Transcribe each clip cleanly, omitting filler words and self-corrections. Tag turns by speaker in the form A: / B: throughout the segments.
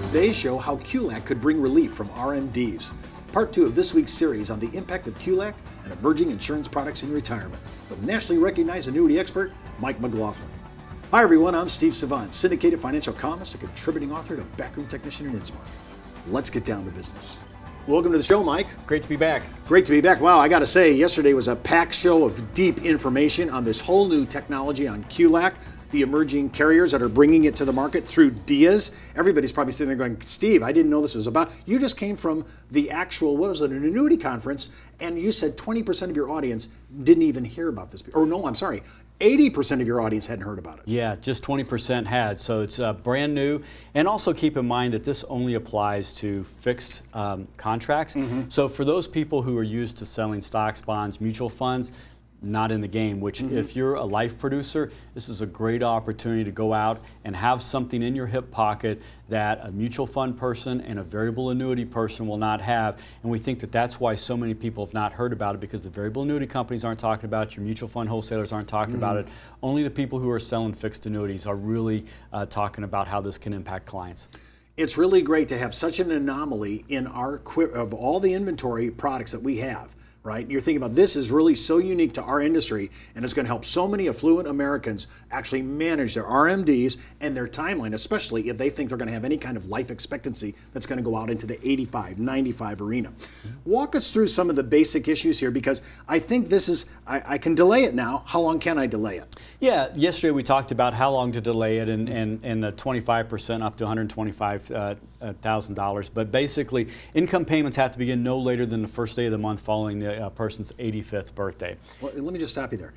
A: Today's show, how QLAC could bring relief from RMDs. Part 2 of this week's series on the impact of QLAC and emerging insurance products in retirement with nationally recognized annuity expert Mike McLaughlin. Hi everyone, I'm Steve Savant, syndicated financial columnist, a contributing author to Backroom Technician in Innsmouth. Let's get down to business. Welcome to the show, Mike.
B: Great to be back.
A: Great to be back. Wow, I got to say, yesterday was a packed show of deep information on this whole new technology on QLAC, the emerging carriers that are bringing it to the market through DIAs. Everybody's probably sitting there going, Steve, I didn't know this was about. You just came from the actual, what was it, an annuity conference, and you said 20% of your audience didn't even hear about this. Or no, I'm sorry, 80% of your audience hadn't heard about it.
B: Yeah, just 20% had. So it's brand new. And also keep in mind that this only applies to fixed contracts. So for those people who are used to selling stocks, bonds, mutual funds, not in the game, which if you're a life producer, this is a great opportunity to go out and have something in your hip pocket that a mutual fund person and a variable annuity person will not have. And we think that that's why so many people have not heard about it, because the variable annuity companies aren't talking about it, your mutual fund wholesalers aren't talking about it. Only the people who are selling fixed annuities are really talking about how this can impact clients.
A: It's really great to have such an anomaly in our of all the inventory products that we have. Right? You're thinking about this is really so unique to our industry, and it's going to help so many affluent Americans actually manage their RMDs and their timeline, especially if they think they're going to have any kind of life expectancy that's going to go out into the 85, 95 arena. Walk us through some of the basic issues here, because I think this is, I can delay it now. How long can I delay it?
B: Yeah, yesterday we talked about how long to delay it and the 25% up to $125,000. But basically, income payments have to begin no later than the first day of the month following the person's 85th birthday.
A: Well, let me just stop you there.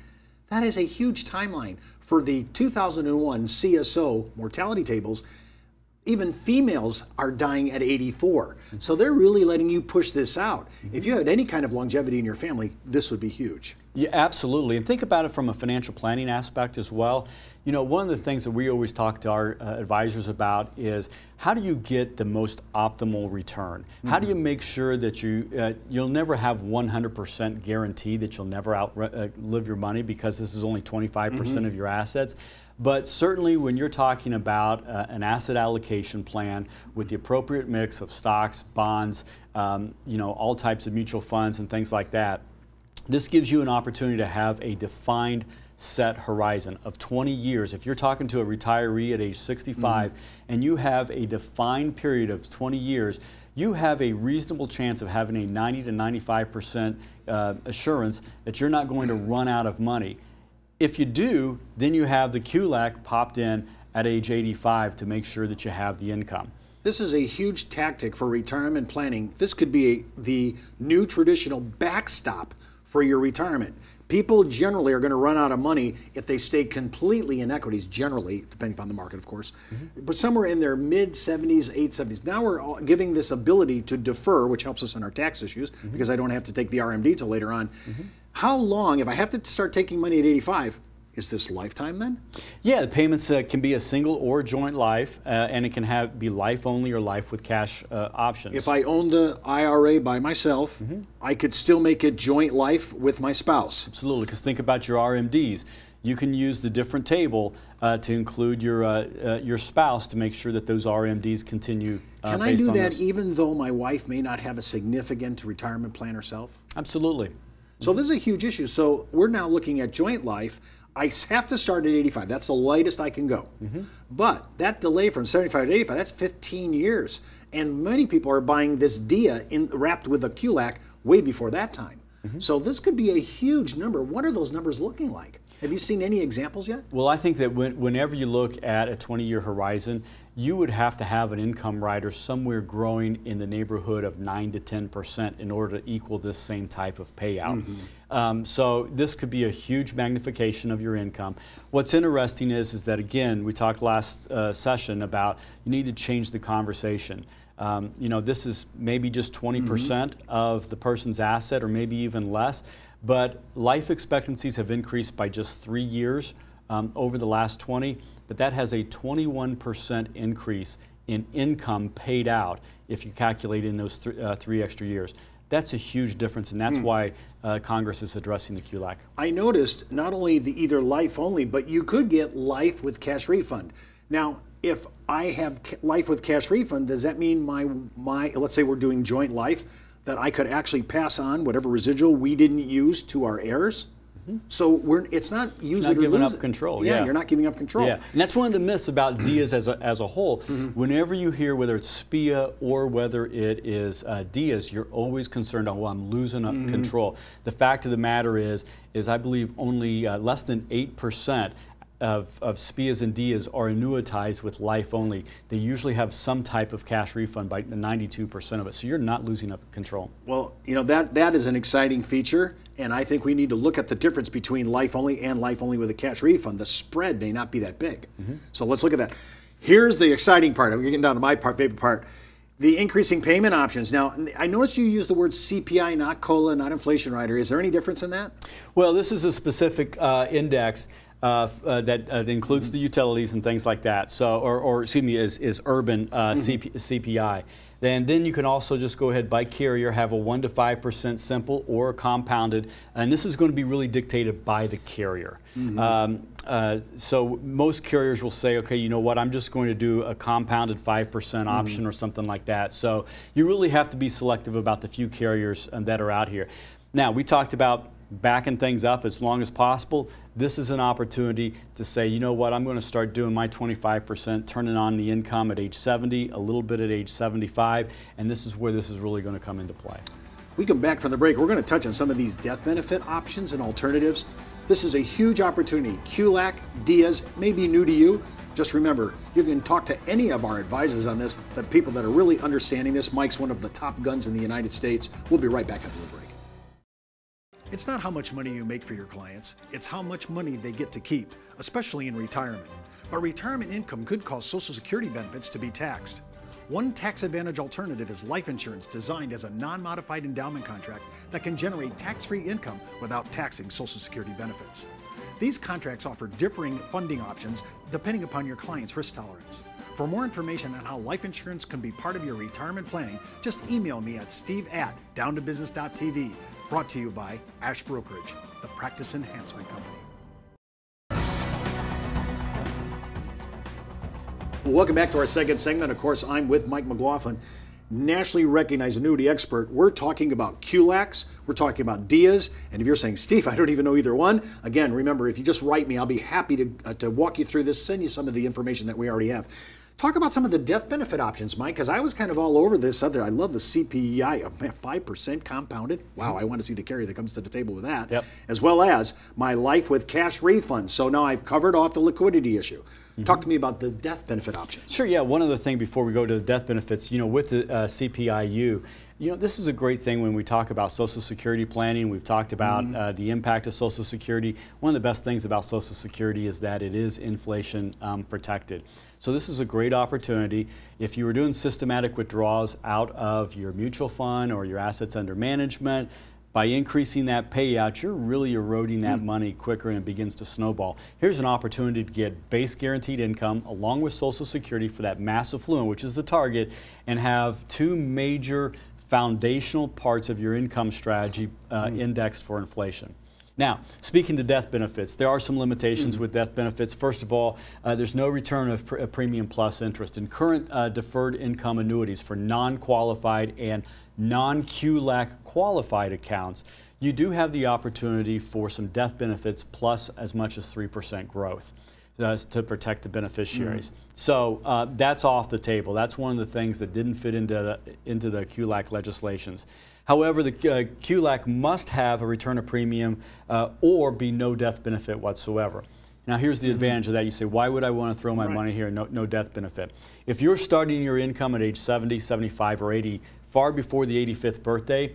A: That is a huge timeline for the 2001 CSO mortality tables. Even females are dying at 84. So they're really letting you push this out. If you had any kind of longevity in your family, this would be huge.
B: Yeah, absolutely. And think about it from a financial planning aspect as well. You know, one of the things that we always talk to our advisors about is how do you get the most optimal return? How do you make sure that you'll never have 100% guarantee that you'll never outlive your money, because this is only 25% of your assets? But certainly when you're talking about an asset allocation plan with the appropriate mix of stocks, bonds, you know, all types of mutual funds and things like that, this gives you an opportunity to have a defined set horizon of 20 years. If you're talking to a retiree at age 65 and you have a defined period of 20 years, you have a reasonable chance of having a 90 to 95% assurance that you're not going to run out of money. If you do, then you have the QLAC popped in at age 85 to make sure that you have the income.
A: This is a huge tactic for retirement planning. This could be the new traditional backstop for your retirement. People generally are going to run out of money if they stay completely in equities, generally, depending upon the market, of course, but somewhere in their mid-70s, 870s. Now we're giving this ability to defer, which helps us in our tax issues, because I don't have to take the RMD till later on. How long, if I have to start taking money at 85, is this lifetime then? Yeah,
B: the payments can be a single or joint life, and it can be life only or life with cash options.
A: If I own the IRA by myself, I could still make it joint life with my spouse.
B: Absolutely, because think about your RMDs. You can use the different table to include your spouse to make sure that those RMDs continue.
A: Can I do that even though my wife may not have a significant retirement plan herself?
B: Absolutely.
A: So this is a huge issue. So we're now looking at joint life. I have to start at 85. That's the lightest I can go. But that delay from 75 to 85, that's 15 years. And many people are buying this DIA wrapped with a QLAC way before that time. So this could be a huge number. What are those numbers looking like? Have you seen any examples yet?
B: Well, I think that whenever you look at a 20-year horizon, you would have to have an income rider somewhere growing in the neighborhood of 9 to 10% in order to equal this same type of payout. So this could be a huge magnification of your income. What's interesting is that, again, we talked last session about you need to change the conversation. You know, this is maybe just 20% of the person's asset, or maybe even less, but life expectancies have increased by just 3 years over the last 20, but that has a 21% increase in income paid out if you calculate in those 3 extra years. That's a huge difference, and that's why Congress is addressing the QLAC.
A: I noticed not only the either life only, but you could get life with cash refund. Now, if I have life with cash refund, does that mean let's say we're doing joint life, that I could actually pass on whatever residual we didn't use to our heirs? So it's not use it or
B: giving
A: lose
B: up
A: it.
B: control.
A: Yeah, you're not giving up control.
B: Yeah, and that's one of the myths about DIAs as a whole. Whenever you hear whether it's SPIA or whether it is DIAs, you're always concerned, oh, well, I'm losing up control. The fact of the matter is I believe only less than 8% of SPIAs and DIAs are annuitized with life only. They usually have some type of cash refund by 92% of it, so you're not losing up control.
A: Well, you know, that is an exciting feature, and I think we need to look at the difference between life only and life only with a cash refund. The spread may not be that big. So let's look at that. Here's the exciting part. I'm getting down to my favorite part. The increasing payment options. Now, I noticed you use the word CPI, not COLA, not inflation rider. Is there any difference in that?
B: Well, this is a specific index that includes the utilities and things like that. So, or excuse me, is urban CPI. Then you can also just go ahead by carrier, have a 1 to 5% simple or compounded, and this is going to be really dictated by the carrier. So most carriers will say, okay, you know what, I'm just going to do a compounded 5% option or something like that. So you really have to be selective about the few carriers that are out here. Now, we talked about backing things up as long as possible. This is an opportunity to say, you know what, I'm going to start doing my 25%, turning on the income at age 70, a little bit at age 75, and this is where this is really going to come into play.
A: We come back from the break. We're going to touch on some of these death benefit options and alternatives. This is a huge opportunity. QLAC, DIAs may be new to you. Just remember, you can talk to any of our advisors on this, the people that are really understanding this. Mike's one of the top guns in the United States. We'll be right back after the break. It's not how much money you make for your clients, it's how much money they get to keep, especially in retirement. But retirement income could cause Social Security benefits to be taxed. One tax advantage alternative is life insurance designed as a non-modified endowment contract that can generate tax-free income without taxing Social Security benefits. These contracts offer differing funding options depending upon your client's risk tolerance. For more information on how life insurance can be part of your retirement planning, just email me at steve@downtobusiness.tv. Brought to you by Ash Brokerage, the practice enhancement company. Welcome back to our second segment. Of course, I'm with Mike McLaughlin, nationally recognized annuity expert. We're talking about QLACs, we're talking about DIAs, and if you're saying, Steve, I don't even know either one, again, remember, if you just write me, I'll be happy to walk you through this, send you some of the information that we already have. Talk about some of the death benefit options, Mike, because I was kind of all over this other. I love the CPI, 5% compounded. Wow, I want to see the carrier that comes to the table with that.
B: Yep.
A: As well as my life with cash refund. So now I've covered off the liquidity issue. Talk to me about the death benefit options.
B: Sure, yeah. One other thing before we go to the death benefits, you know, with the CPIU, you know, this is a great thing when we talk about Social Security planning. We've talked about the impact of Social Security. One of the best things about Social Security is that it is inflation protected. So this is a great opportunity. If you were doing systematic withdrawals out of your mutual fund or your assets under management, by increasing that payout, you're really eroding that money quicker and it begins to snowball. Here's an opportunity to get base guaranteed income along with Social Security for that mass affluent, which is the target, and have two major foundational parts of your income strategy indexed for inflation. Now, speaking to death benefits, there are some limitations with death benefits. First of all, there's no return of premium plus interest. In current deferred income annuities for non-qualified and non-QLAC qualified accounts, you do have the opportunity for some death benefits plus as much as 3% growth to protect the beneficiaries. So that's off the table. That's one of the things that didn't fit into the QLAC legislations. However, the QLAC must have a return of premium or be no death benefit whatsoever. Now here's the advantage of that. You say, why would I want to throw my money here and no death benefit? If you're starting your income at age 70, 75, or 80, far before the 85th birthday,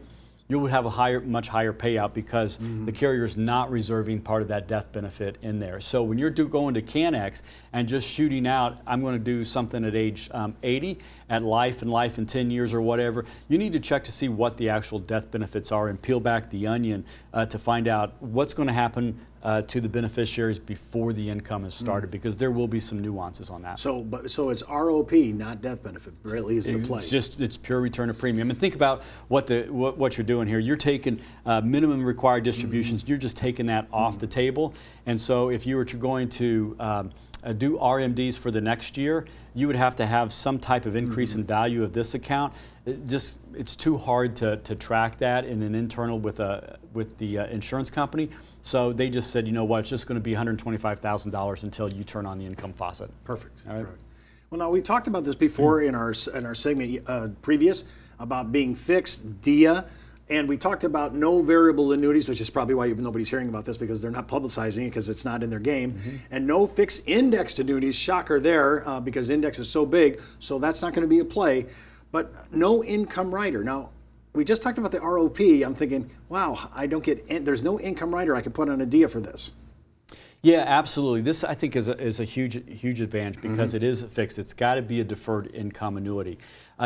B: you would have a much higher payout because the carrier is not reserving part of that death benefit in there. So when you're going to CanX and just shooting out, I'm going to do something at age 80, at life in 10 years or whatever, you need to check to see what the actual death benefits are and peel back the onion to find out what's going to happen to the beneficiaries before the income is started, because there will be some nuances on that.
A: So it's ROP, not death benefit, really is the play.
B: It's pure return of premium. And think about what you're doing here. You're taking minimum required distributions. You're just taking that off the table. And so if you were going to do RMDs for the next year, you would have to have some type of increase in value of this account. It's too hard to track that in an internal with the insurance company. So they just said, you know what, it's just going to be $125,000 until you turn on the income faucet.
A: Perfect.
B: All right.
A: Right. Well, now we talked about this before in our segment previous about being fixed, DIA. And we talked about no variable annuities, which is probably why nobody's hearing about this, because they're not publicizing it because it's not in their game. And no fixed indexed annuities, shocker there, because index is so big, so that's not going to be a play. But no income rider. Now, we just talked about the ROP. I'm thinking, wow, there's no income rider I can put on a DIA for this.
B: Yeah, absolutely. This, I think, is a huge advantage because it is fixed. It's got to be a deferred income annuity.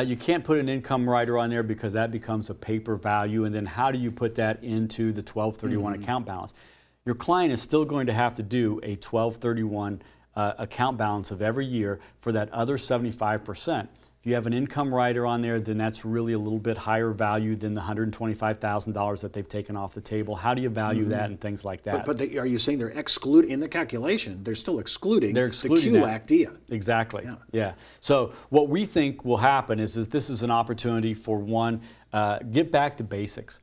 B: You can't put an income rider on there because that becomes a paper value, and then how do you put that into the 1231 account balance? Your client is still going to have to do a 1231 account balance of every year for that other 75%. If you have an income rider on there, then that's really a little bit higher value than the $125,000 that they've taken off the table. How do you value that and things like that?
A: But are you saying they're excluding, in the calculation, they're still excluding, the QLAC DIA?
B: Exactly, yeah. So what we think will happen is that this is an opportunity for one, get back to basics.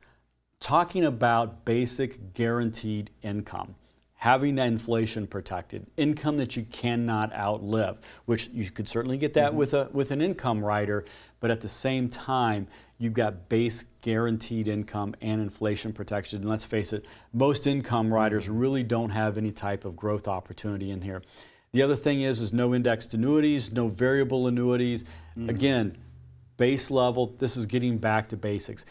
B: Talking about basic guaranteed income. Having that inflation protected, income that you cannot outlive, which you could certainly get that with an income rider, but at the same time, you've got base guaranteed income and inflation protection. And let's face it, most income riders really don't have any type of growth opportunity in here. The other thing is no indexed annuities, no variable annuities. Again, base level, this is getting back to basics.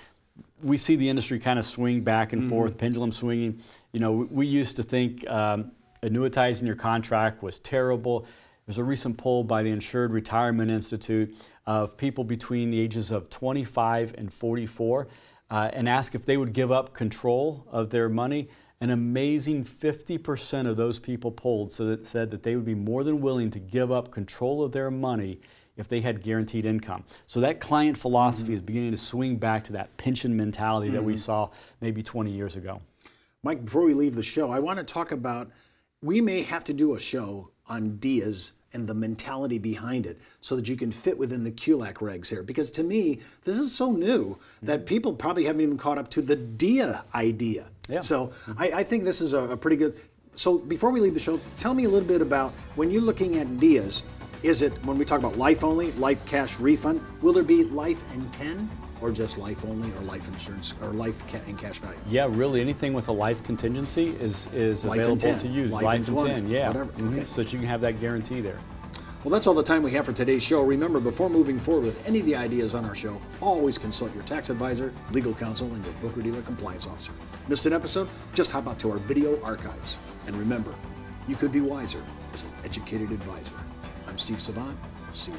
B: We see the industry kind of swing back and forth, pendulum swinging. You know, we used to think annuitizing your contract was terrible. There's a recent poll by the Insured Retirement Institute of people between the ages of 25 and 44 and asked if they would give up control of their money. An amazing 50% of those people polled said that they would be more than willing to give up control of their money if they had guaranteed income. So that client philosophy is beginning to swing back to that pension mentality that we saw maybe 20 years ago.
A: Mike, before we leave the show, I want to talk about, we may have to do a show on DIAs and the mentality behind it so that you can fit within the QLAC regs here. Because to me, this is so new that people probably haven't even caught up to the DIA idea. Yeah. So I think this is a pretty good, so before we leave the show, tell me a little bit about, when you're looking at DIAs, is it, when we talk about life only, life cash refund, will there be life and 10? Or just life only, or life insurance, or life and cash value?
B: Yeah, really anything with a life contingency is available to use.
A: Life and 10,
B: yeah.
A: Whatever. Okay.
B: So that you can have that guarantee there.
A: Well, that's all the time we have for today's show. Remember, before moving forward with any of the ideas on our show, always consult your tax advisor, legal counsel, and your broker-dealer compliance officer. Missed an episode? Just hop out to our video archives. And remember, you could be wiser as an educated advisor. I'm Steve Savant. See you.